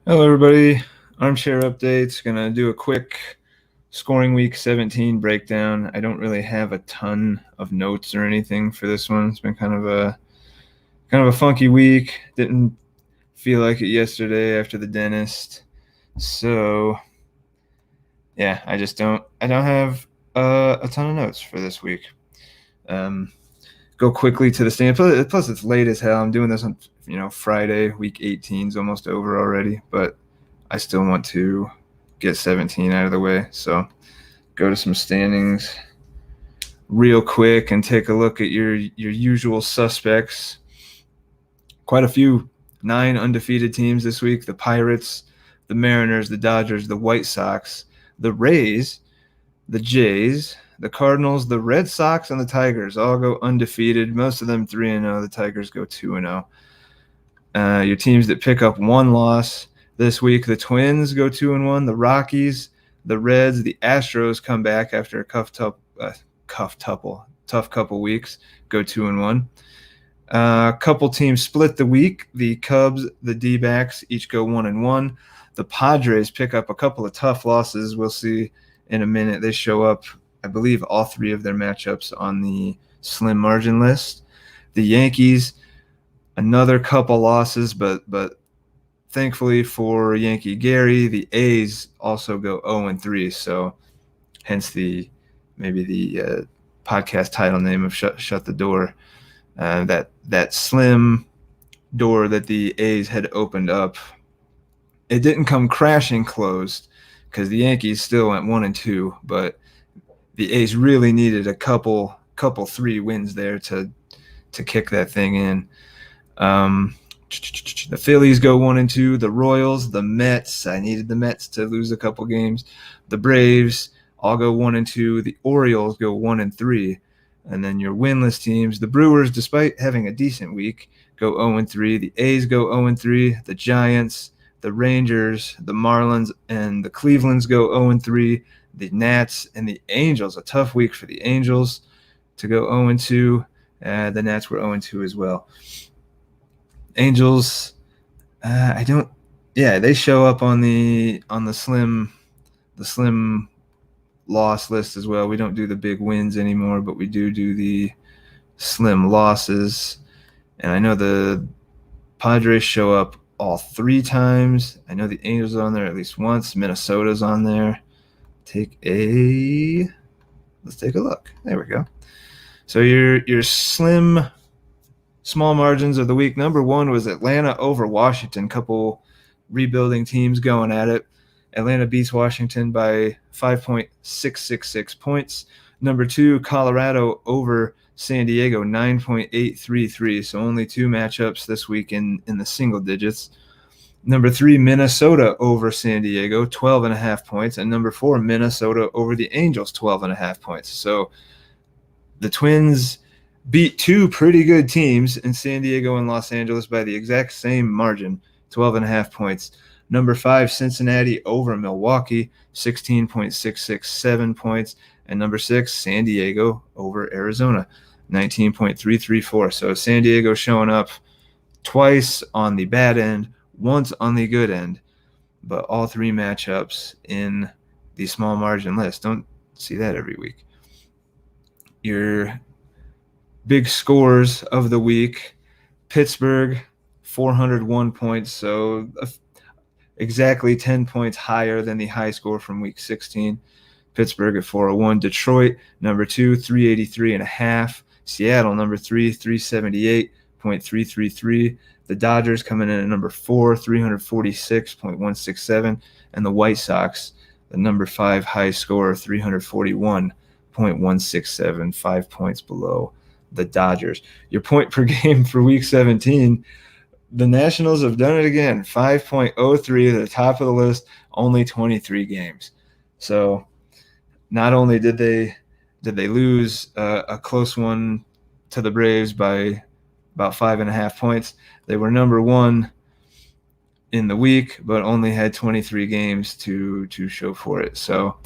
Hello, everybody. Armchair updates. Gonna do a quick scoring week 17 breakdown. I don't really have a ton of notes or anything for this one. It's been kind of a funky week. Didn't feel like it yesterday after the dentist. So yeah, I don't have a ton of notes for this week. Go quickly to the stand. Plus, it's late as hell. I'm doing this on Friday. Week 18 is almost over already, but I still want to get 17 out of the way. So go to some standings real quick and take a look at your usual suspects. Quite a few 9 undefeated teams this week: the Pirates, the Mariners, the Dodgers, the White Sox, the Rays, the Jays, the Cardinals, the Red Sox, and the Tigers all go undefeated. Most of them 3-0. The Tigers go 2-0. Your teams that pick up one loss this week: the Twins go 2-1. The Rockies, the Reds, the Astros come back after a tough couple weeks, go 2-1. A couple teams split the week. The Cubs, the D-backs each go 1-1. The Padres pick up a couple of tough losses. We'll see in a minute. They show up, I believe, all 3 of their matchups on the slim margin list. The Yankees, another couple losses, but thankfully for Yankee Gary, the A's also go 0-3. So hence maybe the podcast title name of Shut the Door. That slim door that the A's had opened up, it didn't come crashing closed because the Yankees still went 1-2, but the A's really needed a couple 3 wins there to kick that thing in. The Phillies go 1-2. The Royals, the Mets, I needed the Mets to lose a couple games. The Braves all go 1-2. The Orioles go 1-3. And then your winless teams, the Brewers, despite having a decent week, go 0-3. The A's go 0-3. The Giants, the Rangers, the Marlins, and the Clevelands go 0-3. The Nats and the Angels, a tough week for the Angels to go 0-2. The Nats were 0-2 as well. Angels, they show up on the slim loss list as well. We don't do the big wins anymore, but we do the slim losses. And I know the Padres show up all 3 times. I know the Angels are on there at least once. Minnesota's on there. Let's take a look. There we go. So your slim small margins of the week. Number 1 was Atlanta over Washington. Couple rebuilding teams going at it. Atlanta beats Washington by 5.666 points. Number 2, Colorado over San Diego, 9.833. So only 2 matchups this week in the single digits. Number 3, Minnesota over San Diego, 12.5 points. And number 4, Minnesota over the Angels, 12.5 points. So the Twins beat 2 pretty good teams in San Diego and Los Angeles by the exact same margin, 12.5 points. Number 5, Cincinnati over Milwaukee, 16.667 points. And number 6, San Diego over Arizona, 19.334. So San Diego showing up twice on the bad end, once on the good end, but all 3 matchups in the small margin list. Don't see that every week. Your big scores of the week: Pittsburgh, 401 points, so exactly 10 points higher than the high score from week 16. Pittsburgh at 401. Detroit, number 2, 383.5. Seattle, number 3, 378.333. The Dodgers coming in at number 4, 346.167. And the White Sox, the number 5 high scorer, 341.167, 5 points below the Dodgers. Your point per game for week 17, the Nationals have done it again, 5.03, the top of the list, only 23 games. So not only did they lose a close one to the Braves by about 5.5 points, they were number 1 in the week, but only had 23 games to show for it. So,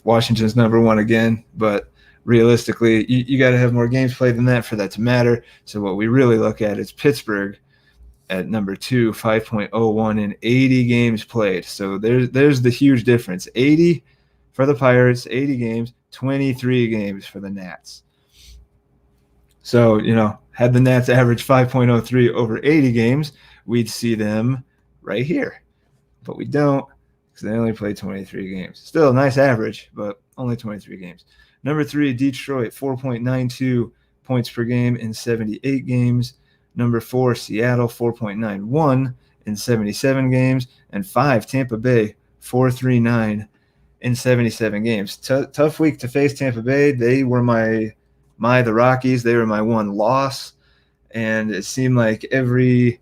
Washington's number 1 again, but realistically, you got to have more games played than that for that to matter. So what we really look at is Pittsburgh at number 2, 5.01 in 80 games played. So there's the huge difference. 80 for the Pirates, 80 games, 23 games for the Nats. So, had the Nats average 5.03 over 80 games, we'd see them right here. But we don't, because they only played 23 games. Still a nice average, but only 23 games. Number 3, Detroit, 4.92 points per game in 78 games. Number 4, Seattle, 4.91 in 77 games. And 5, Tampa Bay, 4.39 in 77 games. Tough week to face Tampa Bay. They were the Rockies. They were my one loss. And it seemed like every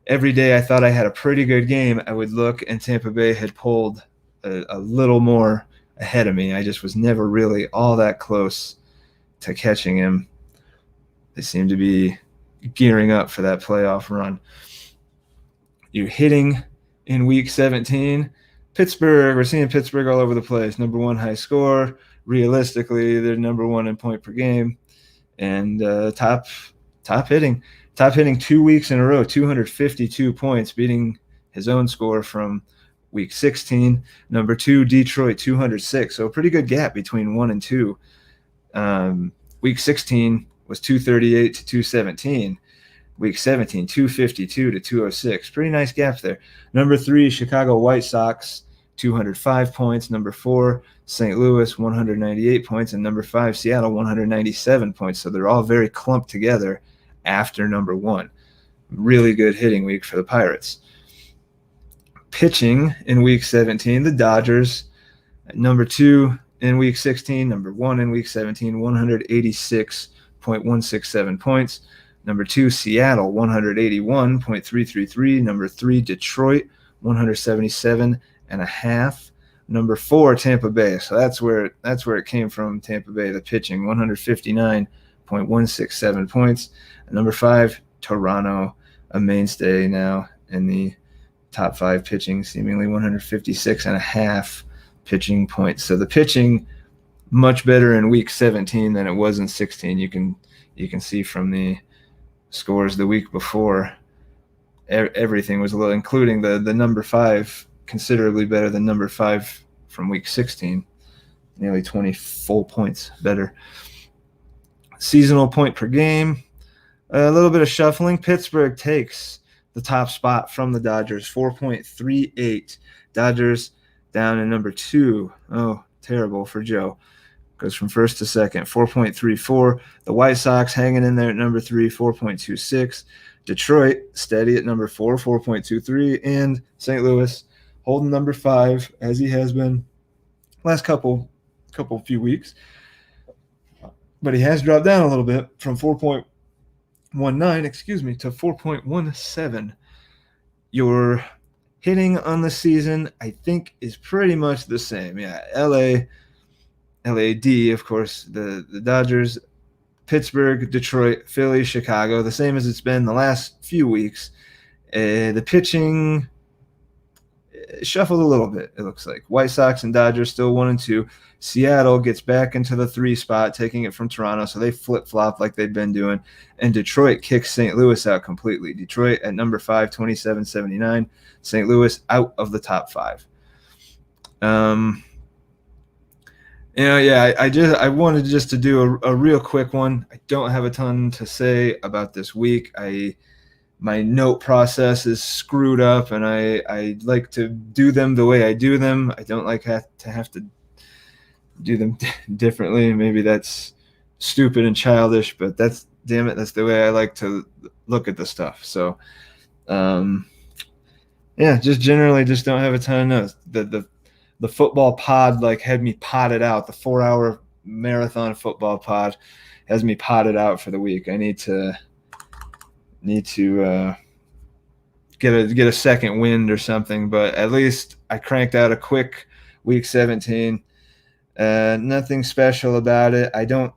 day I thought I had a pretty good game, I would look and Tampa Bay had pulled a little more ahead of me. I just was never really all that close to catching him. They seem to be gearing up for that playoff run. You're hitting in week 17. Pittsburgh, we're seeing Pittsburgh all over the place. Number 1 high score. Realistically, they're number 1 in point per game. And top hitting 2 weeks in a row, 252 points, beating his own score from week 16. Number 2, Detroit, 206. So a pretty good gap between 1 and 2. Week 16 was 238 to 217. Week 17, 252 to 206. Pretty nice gaps there. Number 3, Chicago White Sox, 205 points. Number 4, St. Louis, 198 points. And number 5, Seattle, 197 points. So they're all very clumped together after number 1. Really good hitting week for the Pirates. Pitching in week 17, the Dodgers, number 2 in week 16, number 1 in week 17, 186.167 points. Number 2, Seattle, 181.333. Number 3, Detroit, 177.5. Number 4, Tampa Bay. So that's where it came from. Tampa Bay, the pitching, 159.167 points. And number 5, Toronto, a mainstay now in the top 5 pitching, seemingly 156.5 pitching points. So the pitching much better in week 17 than it was in 16. You can see from the scores the week before, everything was a little, including the number 5, considerably better than number 5 from week 16, nearly 20 full points better. Seasonal point per game, a little bit of shuffling. Pittsburgh takes the top spot from the Dodgers, 4.38. Dodgers down in number 2. Oh, terrible for Joe. Goes from first to second, 4.34. The White Sox hanging in there at number 3, 4.26. Detroit steady at number 4, 4.23. And St. Louis holding number 5, as he has been last couple few weeks. But he has dropped down a little bit from 4.19, to 4.17. Your hitting on the season, I think, is pretty much the same. Yeah, LAD, of course, the Dodgers, Pittsburgh, Detroit, Philly, Chicago, the same as it's been the last few weeks. The pitching shuffled a little bit, it looks like. White Sox and Dodgers still 1 and 2. Seattle gets back into the 3 spot, taking it from Toronto, so they flip-flop like they've been doing. And Detroit kicks St. Louis out completely. Detroit at number 5, 27.79. St. Louis out of the top 5. I wanted just to do a real quick one. I don't have a ton to say about this week. My note process is screwed up, and I like to do them the way I do them. I don't like to have to do them differently. Maybe that's stupid and childish, but that's the way I like to look at the stuff. So, just generally just don't have a ton of notes. The football pod had me potted out. The 4-hour marathon football pod has me potted out for the week. I need to get a second wind or something, but at least I cranked out a quick week 17. Nothing special about it. I don't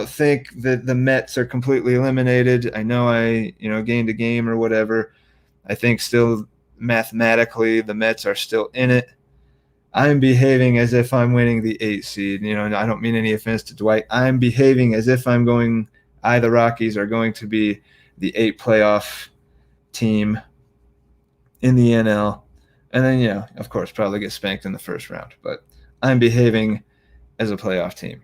think that the Mets are completely eliminated. I know I gained a game or whatever. I think still mathematically the Mets are still in it. I'm behaving as if I'm winning the 8 seed. I don't mean any offense to Dwight. I'm behaving as if the Rockies are going to be the 8 playoff team in the NL. And then, of course, probably get spanked in the first round. But I'm behaving as a playoff team.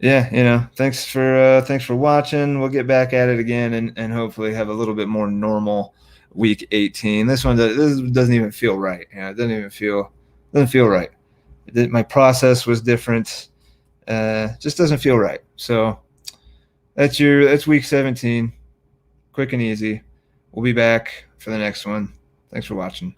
Thanks for watching. We'll get back at it again and hopefully have a little bit more normal week 18. This doesn't even feel right. It doesn't feel right. My process was different. Just doesn't feel right. So that's week 17. Quick and easy. We'll be back for the next one. Thanks for watching.